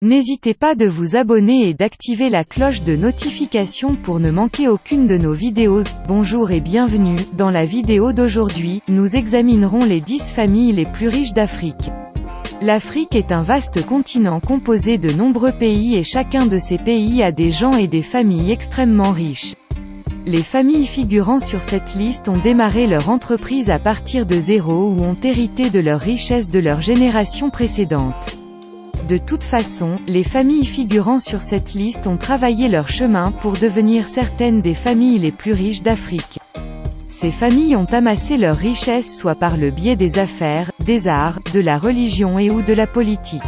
N'hésitez pas de vous abonner et d'activer la cloche de notification pour ne manquer aucune de nos vidéos. Bonjour et bienvenue, dans la vidéo d'aujourd'hui, nous examinerons les 10 familles les plus riches d'Afrique. L'Afrique est un vaste continent composé de nombreux pays et chacun de ces pays a des gens et des familles extrêmement riches. Les familles figurant sur cette liste ont démarré leur entreprise à partir de zéro ou ont hérité de leur richesse de leur génération précédente. De toute façon, les familles figurant sur cette liste ont travaillé leur chemin pour devenir certaines des familles les plus riches d'Afrique. Ces familles ont amassé leur richesse soit par le biais des affaires, des arts, de la religion et ou de la politique.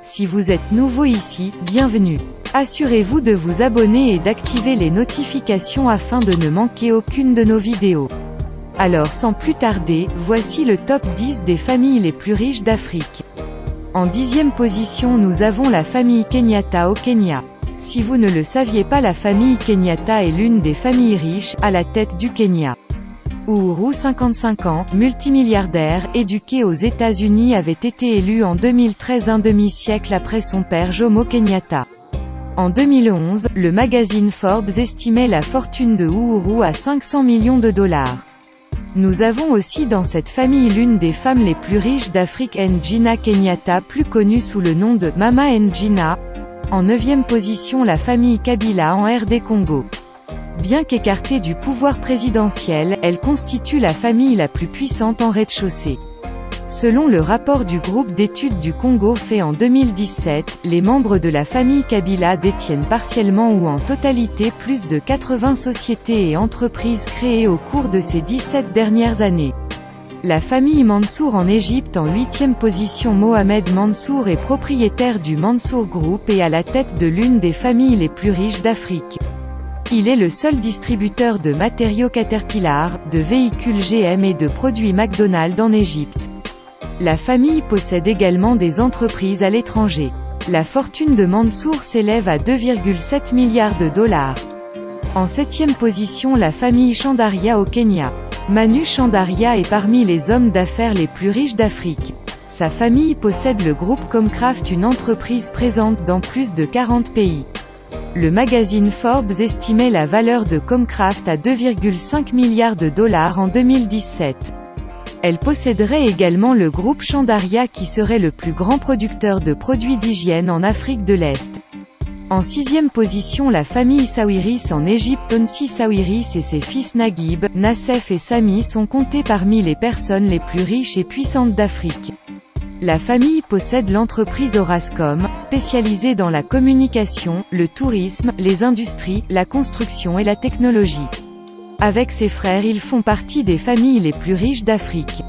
Si vous êtes nouveau ici, bienvenue. Assurez-vous de vous abonner et d'activer les notifications afin de ne manquer aucune de nos vidéos. Alors sans plus tarder, voici le top 10 des familles les plus riches d'Afrique. En 10e position nous avons la famille Kenyatta au Kenya. Si vous ne le saviez pas, la famille Kenyatta est l'une des familles riches, à la tête du Kenya. Uhuru, 55 ans, multimilliardaire, éduqué aux États-Unis, avait été élu en 2013 un demi-siècle après son père Jomo Kenyatta. En 2011, le magazine Forbes estimait la fortune de Uhuru à 500 millions de dollars. Nous avons aussi dans cette famille l'une des femmes les plus riches d'Afrique, Ngina Kenyatta, plus connue sous le nom de Mama Ngina. En 9e position la famille Kabila en RD Congo. Bien qu'écartée du pouvoir présidentiel, elle constitue la famille la plus puissante en rez-de-chaussée. Selon le rapport du groupe d'études du Congo fait en 2017, les membres de la famille Kabila détiennent partiellement ou en totalité plus de 80 sociétés et entreprises créées au cours de ces 17 dernières années. La famille Mansour en Égypte en 8e position. Mohamed Mansour est propriétaire du Mansour Group et à la tête de l'une des familles les plus riches d'Afrique. Il est le seul distributeur de matériaux Caterpillar, de véhicules GM et de produits McDonald's en Égypte. La famille possède également des entreprises à l'étranger. La fortune de Mansour s'élève à 2,7 milliards de dollars. En 7e position la famille Chandaria au Kenya. Manu Chandaria est parmi les hommes d'affaires les plus riches d'Afrique. Sa famille possède le groupe Comcraft, une entreprise présente dans plus de 40 pays. Le magazine Forbes estimait la valeur de Comcraft à 2,5 milliards de dollars en 2017. Elle posséderait également le groupe Chandaria qui serait le plus grand producteur de produits d'hygiène en Afrique de l'Est. En 6e position la famille Sawiris en Égypte. Onsi Sawiris et ses fils Naguib, Nassef et Sami sont comptés parmi les personnes les plus riches et puissantes d'Afrique. La famille possède l'entreprise Orascom, spécialisée dans la communication, le tourisme, les industries, la construction et la technologie. Avec ses frères ils font partie des familles les plus riches d'Afrique.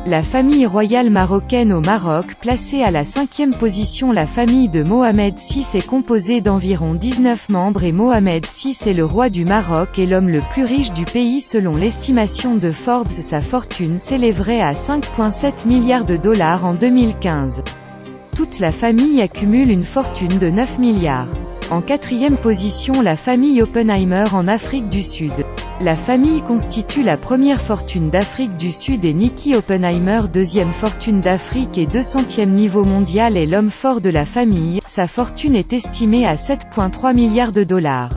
La famille royale marocaine au Maroc, placée à la 5e position. La famille de Mohamed VI est composée d'environ 19 membres et Mohamed VI est le roi du Maroc et l'homme le plus riche du pays selon l'estimation de Forbes. Sa fortune s'élèverait à 5,7 milliards de dollars en 2015. Toute la famille accumule une fortune de 9 milliards. En 4e position la famille Oppenheimer en Afrique du Sud. La famille constitue la première fortune d'Afrique du Sud et Nicky Oppenheimer, deuxième fortune d'Afrique et 200e niveau mondial, est l'homme fort de la famille. Sa fortune est estimée à 7,3 milliards de dollars.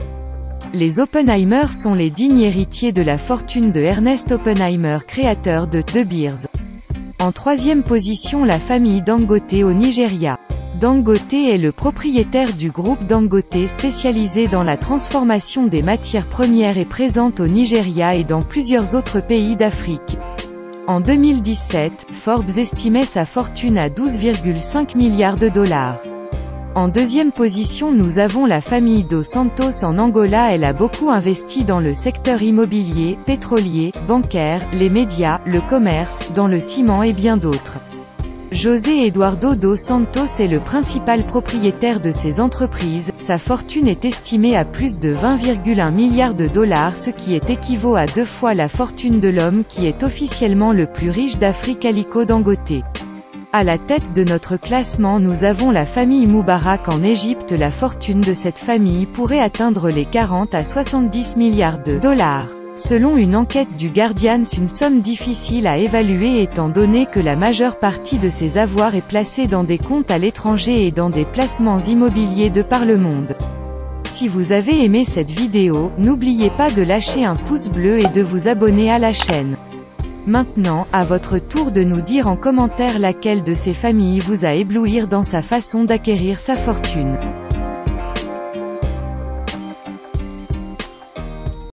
Les Oppenheimer sont les dignes héritiers de la fortune de Ernest Oppenheimer, créateur de De Beers. En 3e position la famille Dangote au Nigeria. Dangote est le propriétaire du groupe Dangote spécialisé dans la transformation des matières premières et présente au Nigeria et dans plusieurs autres pays d'Afrique. En 2017, Forbes estimait sa fortune à 12,5 milliards de dollars. En 2e position nous avons la famille dos Santos en Angola. Elle a beaucoup investi dans le secteur immobilier, pétrolier, bancaire, les médias, le commerce, dans le ciment et bien d'autres. José Eduardo dos Santos est le principal propriétaire de ces entreprises. Sa fortune est estimée à plus de 20,1 milliards de dollars, ce qui équivaut à 2 fois la fortune de l'homme qui est officiellement le plus riche d'Afrique, Aliko Dangote. À la tête de notre classement nous avons la famille Moubarak en Égypte. La fortune de cette famille pourrait atteindre les 40 à 70 milliards de dollars. Selon une enquête du Guardian, une somme difficile à évaluer étant donné que la majeure partie de ses avoirs est placée dans des comptes à l'étranger et dans des placements immobiliers de par le monde. Si vous avez aimé cette vidéo, n'oubliez pas de lâcher un pouce bleu et de vous abonner à la chaîne. Maintenant, à votre tour de nous dire en commentaire laquelle de ces familles vous a ébloui dans sa façon d'acquérir sa fortune.